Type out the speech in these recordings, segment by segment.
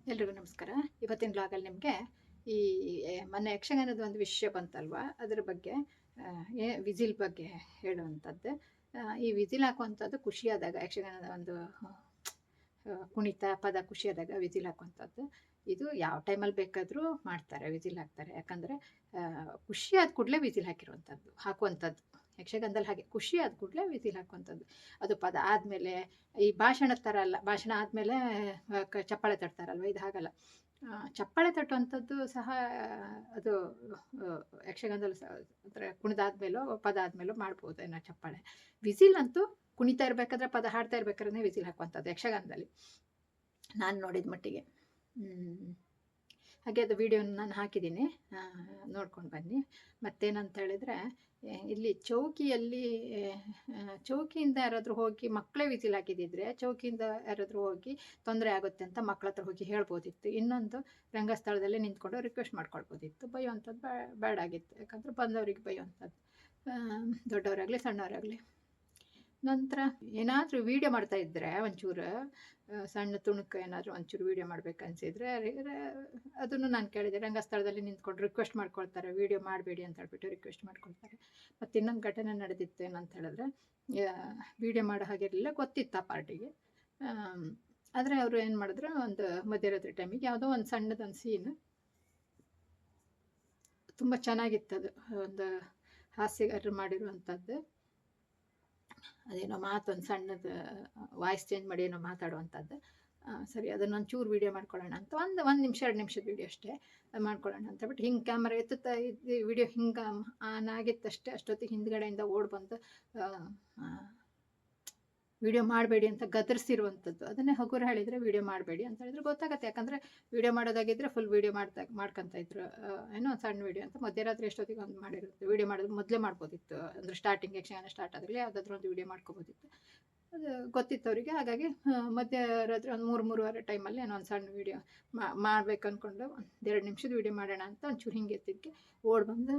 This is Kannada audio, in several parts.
ಎಲ್ರಿಗೂ ನಮಸ್ಕಾರ. ಇವತ್ತಿನ ಬ್ಲಾಗಲ್ಲಿ ನಿಮಗೆ ಈ ಮೊನ್ನೆ ಯಕ್ಷಗಾನದ ಒಂದು ವಿಷಯ ಬಂತಲ್ವಾ, ಅದರ ಬಗ್ಗೆ ವಿಸಿಲ್ ಬಗ್ಗೆ ಹೇಳುವಂಥದ್ದು. ಈ ವಿಸಿಲ್ ಹಾಕುವಂಥದ್ದು ಖುಷಿಯಾದಾಗ, ಯಕ್ಷಗಾನದ ಒಂದು ಕುಣಿತ ಪದ ಖುಷಿಯಾದಾಗ ವಿಸಿಲ್ ಹಾಕುವಂಥದ್ದು. ಇದು ಯಾವ ಟೈಮಲ್ಲಿ ಬೇಕಾದರೂ ಮಾಡ್ತಾರೆ, ವಿಸಿಲ್ ಹಾಕ್ತಾರೆ. ಯಾಕಂದರೆ ಖುಷಿ ಆದ ಕೂಡಲೇ ವಿಸಿಲ್ ಹಾಕುವಂಥದ್ದು ಯಕ್ಷಗಾನದಲ್ಲಿ ಹಾಗೆ ಖುಷಿ ಆದ ಕೂಡಲೇ ವಿಸಿಲ್ ಹಾಕುವಂಥದ್ದು. ಅದು ಪದ ಆದಮೇಲೆ ಈ ಭಾಷಣದ ಥರ ಅಲ್ಲ, ಭಾಷಣ ಆದಮೇಲೆ ಚಪ್ಪಾಳೆ ತಟ್ತಾರಲ್ವ, ಇದು ಹಾಗಲ್ಲ. ಚಪ್ಪಾಳೆ ತಟ್ಟುವಂಥದ್ದು ಸಹ ಅದು ಯಕ್ಷಗಾನದಲ್ಲಿ ಅಂದರೆ ಕುಣಿದಾದ್ಮೇಲೋ ಪದ ಆದಮೇಲೋ ಮಾಡ್ಬೋದು ಏನೋ ಚಪ್ಪಾಳೆ. ವಿಸಿಲ್ ಅಂತೂ ಕುಣಿತಾ ಇರಬೇಕಾದ್ರೆ, ಪದ ಹಾಡ್ತಾ ಇರ್ಬೇಕಾದ್ರೆ ವಿಸಿಲ್ ಹಾಕುವಂಥದ್ದು ಯಕ್ಷಗಾನದಲ್ಲಿ ನಾನು ನೋಡಿದ ಮಟ್ಟಿಗೆ. ಹಾಗೆ ಅದು ವಿಡಿಯೋನ ನಾನು ಹಾಕಿದ್ದೀನಿ, ನೋಡ್ಕೊಂಡು ಬನ್ನಿ. ಮತ್ತೇನಂತ ಹೇಳಿದರೆ, ಇಲ್ಲಿ ಚೌಕಿಯಿಂದ ಯಾರಾದರೂ ಹೋಗಿ ಮಕ್ಕಳೇ ವಿಸಿಲ್ ಹಾಕಿದಿದ್ರೆ ಚೌಕಿಯಿಂದ ಯಾರಾದರೂ ಹೋಗಿ ತೊಂದರೆ ಆಗುತ್ತೆ ಅಂತ ಮಕ್ಕಳ ಹತ್ರ ಹೋಗಿ ಹೇಳ್ಬೋದಿತ್ತು. ಇನ್ನೊಂದು ರಂಗಸ್ಥಳದಲ್ಲೇ ನಿಂತ್ಕೊಂಡು ರಿಕ್ವೆಸ್ಟ್ ಮಾಡ್ಕೊಳ್ಬೋದಿತ್ತು. ಬೈಯುವಂಥದ್ದು ಬೇಡಾಗಿತ್ತು, ಯಾಕಂದರೆ ಬಂದವರಿಗೆ ಬೈಯುವಂಥದ್ದು, ದೊಡ್ಡವರಾಗಲಿ ಸಣ್ಣವರಾಗಲಿ. ನಂತರ ಏನಾದರೂ ವೀಡಿಯೋ ಮಾಡ್ತಾ ಇದ್ದರೆ ಒಂಚೂರು ಸಣ್ಣ ತುಣುಕು ಏನಾದರೂ ಒಂಚೂರು ವೀಡಿಯೋ ಮಾಡ್ಬೇಕನ್ಸಿದ್ರೆ ಅದನ್ನು ನಾನು ಕೇಳಿದೆ. ರಂಗಸ್ಥಳದಲ್ಲಿ ನಿಂತ್ಕೊಂಡು ರಿಕ್ವೆಸ್ಟ್ ಮಾಡ್ಕೊಳ್ತಾರೆ, ವೀಡಿಯೋ ಮಾಡಬೇಡಿ ಅಂತ ಹೇಳ್ಬಿಟ್ಟು ರಿಕ್ವೆಸ್ಟ್ ಮಾಡ್ಕೊಳ್ತಾರೆ. ಮತ್ತು ಇನ್ನೊಂದು ಘಟನೆ ನಡೆದಿತ್ತು. ಏನಂತ ಹೇಳಿದ್ರೆ, ವೀಡಿಯೋ ಮಾಡೋ ಹಾಗಿರಲಿಲ್ಲ, ಗೊತ್ತಿತ್ತು ಆ ಪಾರ್ಟಿಗೆ. ಆದರೆ ಅವರು ಏನು ಮಾಡಿದ್ರು, ಒಂದು ಮಧ್ಯರಾತ್ರಿ ಟೈಮಿಗೆ ಯಾವುದೋ ಒಂದು ಸಣ್ಣದೊಂದು ಸೀನು ತುಂಬ ಚೆನ್ನಾಗಿತ್ತು. ಅದು ಒಂದು ಹಾಸ್ಯಗಾರರು ಮಾಡಿರುವಂಥದ್ದು. ಅದೇನೋ ಮಾತೊಂದು ಸಣ್ಣದು ವಾಯ್ಸ್ ಚೇಂಜ್ ಮಾಡಿ ಏನೋ ಮಾತಾಡುವಂಥದ್ದು. ಸರಿ, ಅದನ್ನೊಂದು ಚೂರು ವೀಡಿಯೋ ಮಾಡ್ಕೊಳ್ಳೋಣ ಅಂತ ಒಂದು ನಿಮಿಷ 2 ನಿಮಿಷದ ವೀಡಿಯೋ ಅಷ್ಟೇ ಮಾಡ್ಕೊಳ್ಳೋಣ ಅಂತ ಬಿಟ್ಟು ಹಿಂಗೆ ಕ್ಯಾಮ್ರಾ ಎತ್ತುತ್ತಾ ಇದ್ದು ವೀಡಿಯೋ ಹಿಂಗೆ ಆನ್ ಆಗಿತ್ತಷ್ಟೇ. ಅಷ್ಟೊತ್ತಿಗೆ ಹಿಂದ್ಗಡೆಯಿಂದ ಓಡಿ ಬಂದು ವೀಡಿಯೋ ಮಾಡಬೇಡಿ ಅಂತ ಗದರಿಸಿರುವಂಥದ್ದು. ಅದನ್ನೇ ಹಗುರ ಹೇಳಿದರೆ ವೀಡಿಯೋ ಮಾಡಬೇಡಿ ಅಂತ ಹೇಳಿದ್ರೆ ಗೊತ್ತಾಗತ್ತೆ. ಯಾಕಂದರೆ ವೀಡಿಯೋ ಮಾಡೋದಾಗಿದ್ದರೆ ಫುಲ್ ವೀಡಿಯೋ ಮಾಡ್ಕೊತ ಇದ್ರು. ಏನೋ ಒಂದು ಸಣ್ಣ ವೀಡಿಯೋ ಅಂತ ಮಧ್ಯರಾತ್ರಿ ಎಷ್ಟೊತ್ತಿಗೆ ಒಂದು ಮಾಡಿರುತ್ತೆ. ವೀಡಿಯೋ ಮಾಡೋದು ಮೊದಲೇ ಮಾಡ್ಬೋದಿತ್ತು, ಅಂದರೆ ಸ್ಟಾರ್ಟಿಂಗ್ ಯಕ್ಷಗಾನ ಸ್ಟಾರ್ಟ್ ಆದಾಗಲೇ ಯಾವುದಾದ್ರೂ ಒಂದು ವೀಡಿಯೋ ಮಾಡ್ಕೋಬೋದಿತ್ತು. ಅದು ಗೊತ್ತಿತ್ತು ಅವರಿಗೆ. ಹಾಗಾಗಿ ಮಧ್ಯರಾತ್ರಿ ಒಂದು 3-3:30 ಟೈಮಲ್ಲಿ ಏನೋ ಒಂದು ಸಣ್ಣ ವೀಡಿಯೋ ಮಾಡಬೇಕು ಅಂದ್ಕೊಂಡು 2 ನಿಮಿಷದ ವೀಡಿಯೋ ಮಾಡೋಣ ಅಂತ ಒಂಚೂರು ಹಿಂಗೆ ಎತ್ತಿದ್ದಕ್ಕೆ ಓಡಿ ಬಂದು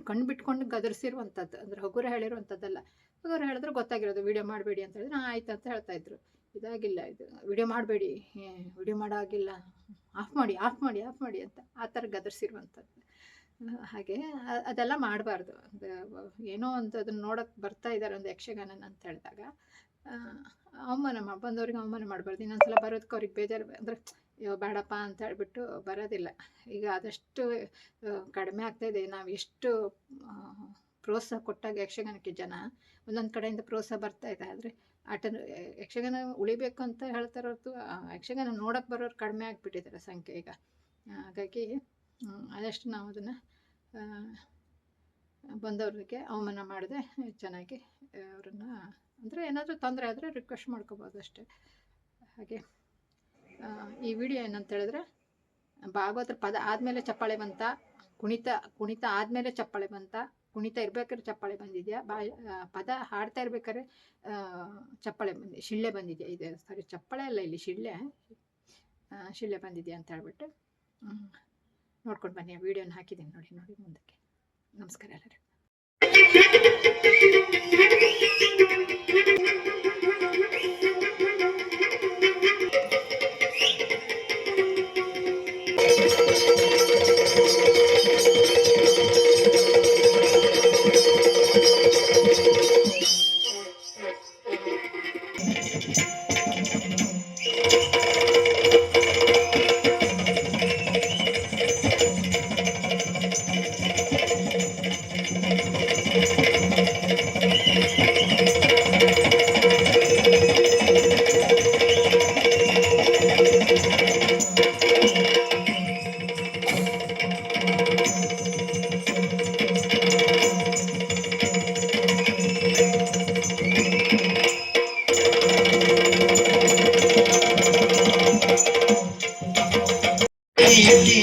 ಕಣ್ಣು ಬಿಟ್ಕೊಂಡು ಗದರಿಸಿರುವಂಥದ್ದು. ಅಂದರೆ ಹಗುರ ಹೇಳಿರುವಂಥದ್ದಲ್ಲ. ಹಗುರ ಹೇಳಿದ್ರೆ ಗೊತ್ತಾಗಿರೋದು ವೀಡಿಯೋ ಮಾಡಬೇಡಿ ಅಂತ ಹೇಳಿದ್ರೆ ಆಯ್ತು ಅಂತ ಹೇಳ್ತಾಯಿದ್ರು. ಇದಾಗಿಲ್ಲ, ಇದು ವೀಡಿಯೋ ಮಾಡಬೇಡಿ, ವೀಡಿಯೋ ಮಾಡೋವಾಗಿಲ್ಲ, ಆಫ್ ಮಾಡಿ ಅಂತ ಆ ಥರ ಗದರಿಸಿರುವಂಥದ್ದು. ಹಾಗೆ ಅದೆಲ್ಲ ಮಾಡಬಾರ್ದು. ಏನೋ ಒಂದು ಅದನ್ನು ನೋಡೋಕ್ಕೆ ಬರ್ತಾ ಇದ್ದಾರೆ ಒಂದು ಯಕ್ಷಗಾನನ ಅಂತ ಹೇಳಿದಾಗ ಅವಮಾನ ಬಂದವ್ರಿಗೆ ಅವಮಾನ ಮಾಡಬಾರ್ದು. ಇನ್ನೊಂದ್ಸಲ ಬರೋದಕ್ಕೆ ಅವ್ರಿಗೆ ಬೇಜಾರು, ಅಂದರೆ ಬೇಡಪ್ಪ ಅಂತ ಹೇಳ್ಬಿಟ್ಟು ಬರೋದಿಲ್ಲ. ಈಗ ಆದಷ್ಟು ಕಡಿಮೆ ಆಗ್ತಾಯಿದೆ. ನಾವು ಎಷ್ಟು ಪ್ರೋತ್ಸಾಹ ಕೊಟ್ಟಾಗ ಯಕ್ಷಗಾನಕ್ಕೆ ಜನ ಒಂದೊಂದು ಕಡೆಯಿಂದ ಪ್ರೋತ್ಸಾಹ ಬರ್ತಾ ಇದೆ. ಆದರೆ ಯಕ್ಷಗಾನ ಉಳಿಬೇಕು ಅಂತ ಹೇಳ್ತಾರೆ ಹೊರತು ಯಕ್ಷಗಾನ ನೋಡೋಕ್ಕೆ ಬರೋರು ಕಡಿಮೆ ಆಗಿಬಿಟ್ಟಿದ್ದಾರೆ ಸಂಖ್ಯೆ ಈಗ. ಹಾಗಾಗಿ ಆದಷ್ಟು ನಾವು ಅದನ್ನು ಬಂದವ್ರಿಗೆ ಅವಮಾನ ಮಾಡದೆ ಚೆನ್ನಾಗಿ ಅವ್ರನ್ನು, ಅಂದರೆ ಏನಾದರೂ ತೊಂದರೆ ಆದರೆ ರಿಕ್ವೆಸ್ಟ್ ಮಾಡ್ಕೋಬೋದು ಅಷ್ಟೇ. ಹಾಗೆ ಈ ವಿಡಿಯೋ ಏನಂತ ಹೇಳಿದ್ರೆ, ಭಾಗವತರ ಪದ ಆದಮೇಲೆ ಚಪ್ಪಾಳೆ ಬಂತ, ಕುಣಿತ ಆದಮೇಲೆ ಚಪ್ಪಾಳೆ ಬಂತ, ಕುಣಿತ ಇರ್ಬೇಕಾದ್ರೆ ಚಪ್ಪಾಳೆ ಬಂದಿದೆಯಾ, ಪದ ಹಾಡ್ತಾ ಇರ್ಬೇಕಾದ್ರೆ ಶಿಳ್ಳೆ ಬಂದಿದೆಯಾ, ಇದು ಸಾರಿ ಚಪ್ಪಾಳೆ ಅಲ್ಲ, ಇಲ್ಲಿ ಶಿಳ್ಳೆ ಬಂದಿದೆಯಾ ಅಂತ ಹೇಳ್ಬಿಟ್ಟು ನೋಡ್ಕೊಂಡು ಬನ್ನಿ. ಆ ವಿಡಿಯೋನ ಹಾಕಿದ್ದೀನಿ, ನೋಡಿ ಮುಂದಕ್ಕೆ. ನಮಸ್ಕಾರ ಎಲ್ಲರಿಗೂ.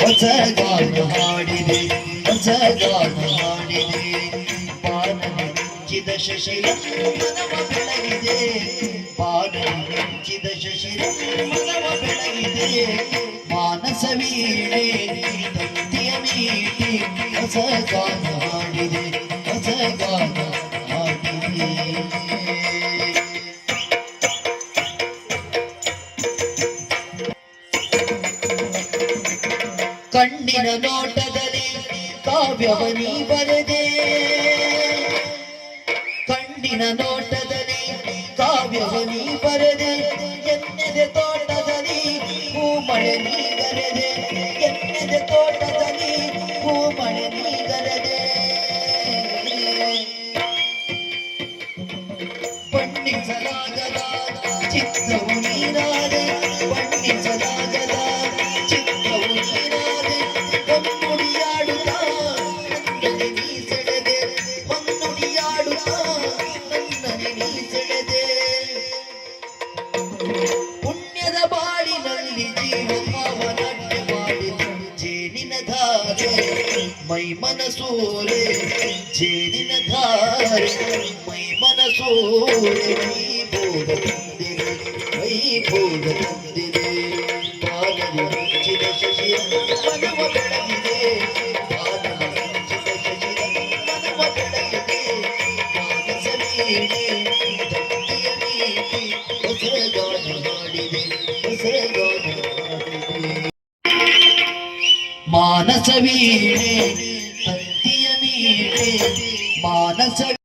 ಹೊಸಗಾನ ಹಾಡಿದೆ ಬಾನಂಚಿದ ಶಶಿರ ಮನವ ಬೆಳಗಿದೆ, ಬಾನಂಚಿದ ಶಶಿರ ಮನವ ಬೆಳಗಿದೆ, ಮಾನಸ ವೀಣೆ ತಂತಿಯ ಮೀಟಿ ಹೊಸಗಾನ ಹಾಡಿದೆ, ಹೊಸಗಾನ ಹಾಡಿದೆ. ಕಣ್ಣಿನ ನೋಟದಲ್ಲಿ ಕಾವ್ಯವನಿ ಬರೆದೆ ಕಣ್ಣಿನ ನೋಟದಲ್ಲಿ ಕಾವ್ಯವನಿ ಬರೆದೆ ಎನ್ನೆದೆ ತೋಟದಲ್ಲಿ ಹೂಮಳೆ ನೀಗರೆದೆ ಎನ್ನೆದೆ ತೋಟದಲ್ಲಿ ಹೂಮಳೆ ನೀಗರೆದೆ ಬಣ್ಣಿಸಲಾಗದ ಚಿತ್ರವು ನೀರಾದೆ ಬಣ್ಣಿಸಲಾಗದ ಚಿತ್ರವು ನೀರಾದೆ ಹೊನ್ನುಡಿಯಾಡುತ್ತ ನನ್ನನೆ ನೀ ಸೆಳೆದೆ ಹೊನ್ನುಡಿಯಾಡುತ್ತ ನನ್ನನೆ ನೀ ಸೆಳೆದೆ ಪುಣ್ಯದ ಬಾಳಿನಲ್ಲಿ ಜೀವಭಾವನಾಟ್ಯ ಮಾಡಿದ ಜೇನಿನ ಧಾರೆ ಮೈ ಮನಸೂರೆ ಜೇನಿನ ಧಾರೆ ಮೈ ಮನಸೂರೆ ವೈಭೋಗ ತಂದಿದೆ ವೈಭೋಗ ತಂದಿದೆ ಬಾಲರಿ ಮಿಂಚಿದ ಶಶಿರ ಮನವ ಬೆಳಗಿದೆ ಬಾಲರಿ ಮಿಂಚಿದ ಶಶಿರ ಮನವ ಬೆಳಗಿದೆ ಮಾನಸ ವೀಣೆ ತಂತಿಯ ಮೀಟಿ ಹೊಸಗಾನ ಮಾಡಿದೆ ಹೊಸಗಾನ ಮಾಡಿದೆ ಮಾನಸ ವೀಣೆ ತಂತಿಯ ಮೀಟೆ ಮಾನಸ